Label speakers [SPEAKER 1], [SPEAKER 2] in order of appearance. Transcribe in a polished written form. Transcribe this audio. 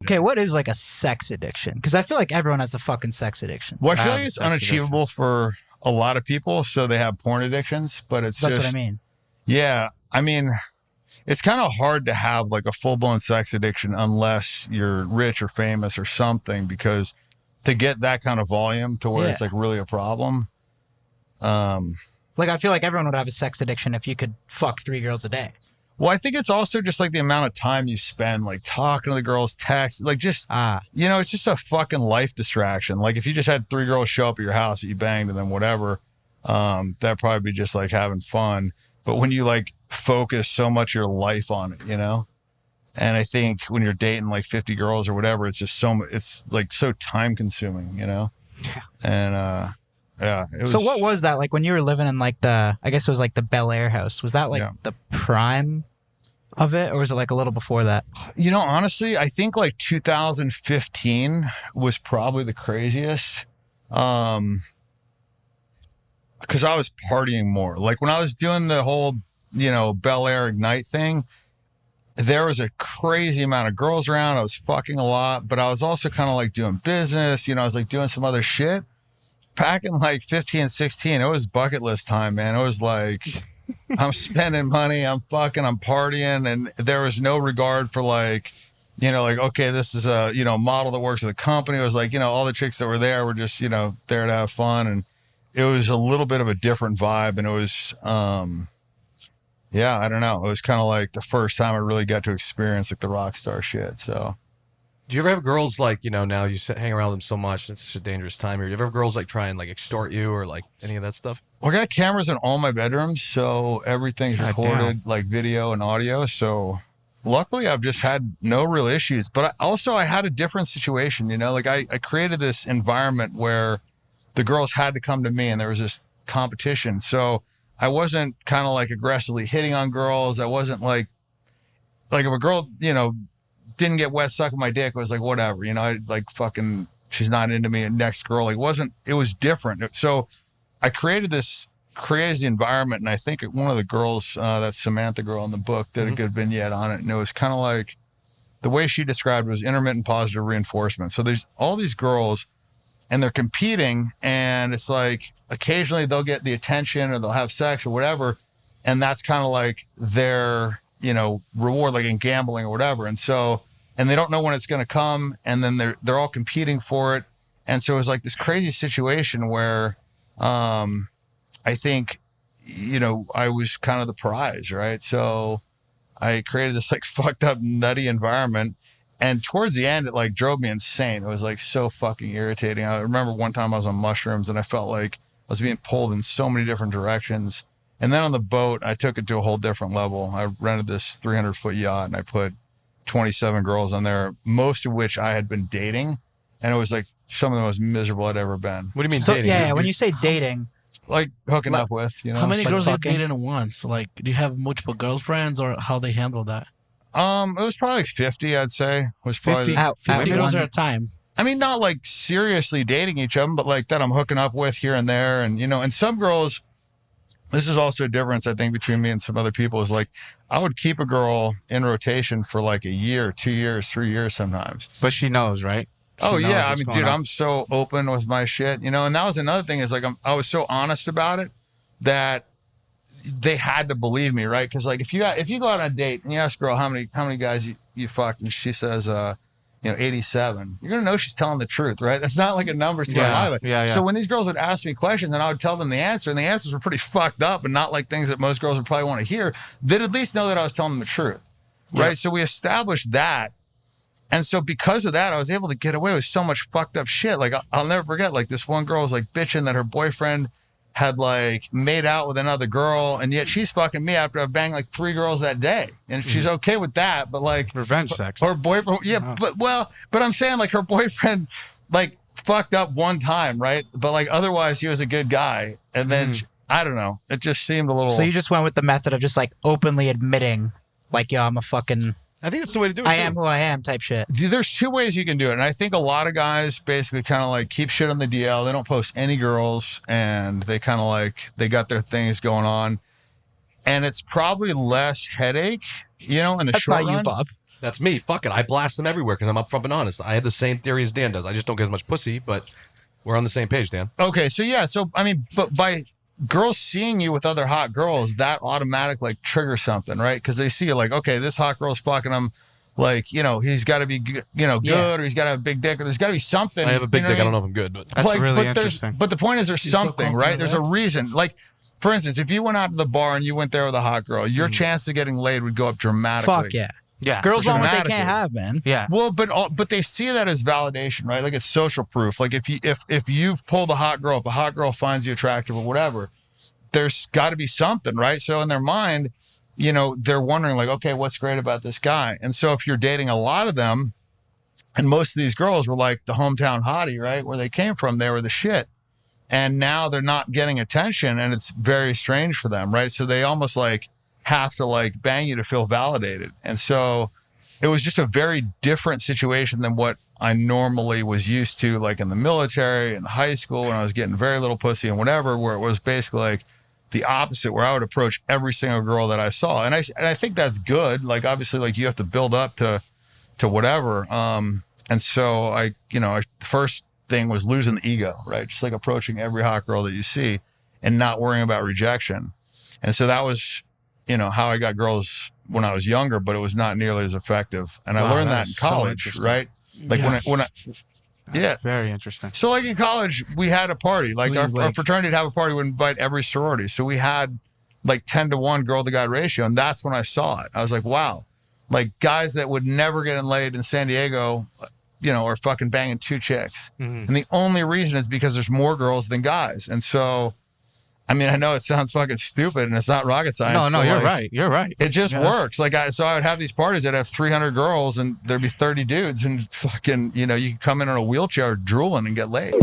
[SPEAKER 1] Okay, what is like a sex addiction? Because I feel like everyone has a fucking sex addiction.
[SPEAKER 2] Well, I feel like it's unachievable for a lot of people, so they have porn addictions, but that's
[SPEAKER 1] what I mean.
[SPEAKER 2] Yeah, I mean, it's kind of hard to have like a full-blown sex addiction unless you're rich or famous or something, because to get that kind of volume to where it's like really a problem.
[SPEAKER 1] Like, I feel like everyone would have a sex addiction if you could fuck 3 girls a day.
[SPEAKER 2] Well, I think it's also just like the amount of time you spend like talking to the girls, text, like just, you know, it's just a fucking life distraction. Like if you just had 3 girls show up at your house that you banged and then whatever, that'd probably be just like having fun. But when you like focus so much of your life on it, you know? And I think when you're dating like 50 girls or whatever, it's just it's like so time consuming, you know?
[SPEAKER 1] Yeah.
[SPEAKER 2] And, yeah. It was,
[SPEAKER 1] so what was that like when you were living in like I guess it was like the Bel Air house? Was that like the prime of it, or was it like a little before that?
[SPEAKER 2] You know, honestly, I think like 2015 was probably the craziest. Because I was partying more. Like when I was doing the whole, you know, Bel Air Ignite thing, there was a crazy amount of girls around. I was fucking a lot, but I was also kind of like doing business. You know, I was like doing some other shit. Back in like 15, 16, it was bucket list time, man. It was like, I'm spending money, I'm fucking, I'm partying. And there was no regard for like, you know, like, okay, this is a, you know, model that works at the company. It was like, you know, all the chicks that were there were just, you know, there to have fun. And it was a little bit of a different vibe. And it was, yeah, I don't know. It was kind of like the first time I really got to experience like the rock star shit. So.
[SPEAKER 3] Do you ever have girls like, you know, now you hang around them so much, it's such a dangerous time here. Do you ever have girls like try and like extort you or like any of that stuff?
[SPEAKER 2] Well, I got cameras in all my bedrooms, so everything's recorded, like video and audio. So luckily I've just had no real issues, but I had a different situation, you know, like I created this environment where the girls had to come to me and there was this competition. So I wasn't kind of like aggressively hitting on girls. I wasn't like if a girl, you know, didn't get wet sucking my dick, I was like, whatever, you know, I like fucking, she's not into me. And next girl, like it was different. So I created this crazy environment. And I think one of the girls, that Samantha girl in the book, did a good vignette on it. And it was kind of like the way she described it was intermittent positive reinforcement. So there's all these girls and they're competing, and it's like occasionally they'll get the attention or they'll have sex or whatever. And that's kind of like their, you know, reward, like in gambling or whatever. And so, and they don't know when it's going to come. And then they're all competing for it. And so it was like this crazy situation where, I think, you know, I was kind of the prize, right? So I created this like fucked up, nutty environment. And towards the end, it like drove me insane. It was like so fucking irritating. I remember one time I was on mushrooms and I felt like I was being pulled in so many different directions. And then on the boat, I took it to a whole different level. I rented this 300-foot yacht and I put 27 girls on there, most of which I had been dating. And it was like some of the most miserable I'd ever been.
[SPEAKER 3] What do you mean dating?
[SPEAKER 1] Yeah, when you say dating.
[SPEAKER 2] Like hooking up with, you know.
[SPEAKER 4] How many
[SPEAKER 1] like
[SPEAKER 4] girls do you
[SPEAKER 1] fucking?
[SPEAKER 4] date at once? Like, do you have multiple girlfriends or how they handle that?
[SPEAKER 2] It was probably like 50, I'd say. It was probably
[SPEAKER 4] 50 girls at a time.
[SPEAKER 2] I mean, not like seriously dating each other, but like that I'm hooking up with here and there. And, you know, and some girls, this is also a difference, I think, between me and some other people is like, I would keep a girl in rotation for like a year, 2 years, 3 years sometimes.
[SPEAKER 5] But she knows, right?
[SPEAKER 2] Oh, yeah. I mean, dude, I'm so open with my shit, you know, and that was another thing is like, I was so honest about it that they had to believe me, right? Because like if you go out on a date and you ask a girl how many guys you fucked and she says, 87, you're going to know she's telling the truth, right? That's not like a number scheme either.
[SPEAKER 5] Yeah.
[SPEAKER 2] So when these girls would ask me questions and I would tell them the answer, and the answers were pretty fucked up and not like things that most girls would probably want to hear, they'd at least know that I was telling them the truth, right? Yeah. So we established that. And so because of that, I was able to get away with so much fucked up shit. Like I'll never forget, like this one girl was like bitching that her boyfriend had like made out with another girl, and yet she's fucking me after I've banged like 3 girls that day, and she's okay with that. But like
[SPEAKER 5] revenge sex,
[SPEAKER 2] her boyfriend, but I'm saying like her boyfriend like fucked up one time, right? But like otherwise he was a good guy, and then I don't know, it just seemed a little.
[SPEAKER 1] So you just went with the method of just like openly admitting, like, yo, I'm a fucking.
[SPEAKER 3] I think that's the way to do it.
[SPEAKER 1] I am who I am type shit.
[SPEAKER 2] There's 2 ways you can do it. And I think a lot of guys basically kind of like keep shit on the DL. They don't post any girls, and they kind of like, they got their things going on. And it's probably less headache, you know, in the short run.
[SPEAKER 1] That's not you, Bob.
[SPEAKER 3] That's me. Fuck it. I blast them everywhere because I'm upfront and honest. I have the same theory as Dan does. I just don't get as much pussy, but we're on the same page, Dan.
[SPEAKER 2] Okay, so yeah, so I mean, but by girls seeing you with other hot girls, that automatically like triggers something, right? Because they see you like, okay, this hot girl's fucking him. Like, you know, he's got to be, good, or he's got to have a big dick, or there's got to be something.
[SPEAKER 3] I have a big dick. I don't know if I'm good, but
[SPEAKER 1] that's
[SPEAKER 2] like,
[SPEAKER 1] really
[SPEAKER 2] but
[SPEAKER 1] interesting.
[SPEAKER 2] But the point is, there's something, right? There's a reason. Like, for instance, if you went out to the bar and you went there with a hot girl, your chance of getting laid would go up dramatically.
[SPEAKER 1] Fuck yeah.
[SPEAKER 4] Yeah.
[SPEAKER 1] Girls want what they can't have, man.
[SPEAKER 4] Yeah.
[SPEAKER 2] Well, but they see that as validation, right? Like it's social proof. Like if you've pulled a hot girl, if a hot girl finds you attractive or whatever, there's got to be something, right? So in their mind, you know, they're wondering like, okay, what's great about this guy? And so if you're dating a lot of them, and most of these girls were like the hometown hottie, right? Where they came from, they were the shit. And now they're not getting attention and it's very strange for them, right? So they almost like have to like bang you to feel validated. And so it was just a very different situation than what I normally was used to, like in the military and high school when I was getting very little pussy and whatever, where it was basically like the opposite, where I would approach every single girl that I saw. And I think that's good. Like, obviously, like you have to build up to whatever. And so the first thing was losing the ego, right? Just like approaching every hot girl that you see and not worrying about rejection. And so that was, how I got girls when I was younger, but it was not nearly as effective. And I learned that in college, right? Like when I yeah.
[SPEAKER 4] Very interesting.
[SPEAKER 2] So like in college, we had a party. Like our fraternity would have a party, would invite every sorority. So we had like 10-to-1 girl to guy ratio. And that's when I saw it. I was like, wow, like guys that would never get laid in San Diego, are fucking banging 2 chicks. Mm-hmm. And the only reason is because there's more girls than guys. And so, I mean, I know it sounds fucking stupid and it's not rocket science.
[SPEAKER 4] No, you're right. You're right.
[SPEAKER 2] It just works. Like I would have these parties that have 300 girls and there'd be 30 dudes and fucking, you could come in on a wheelchair drooling and get laid.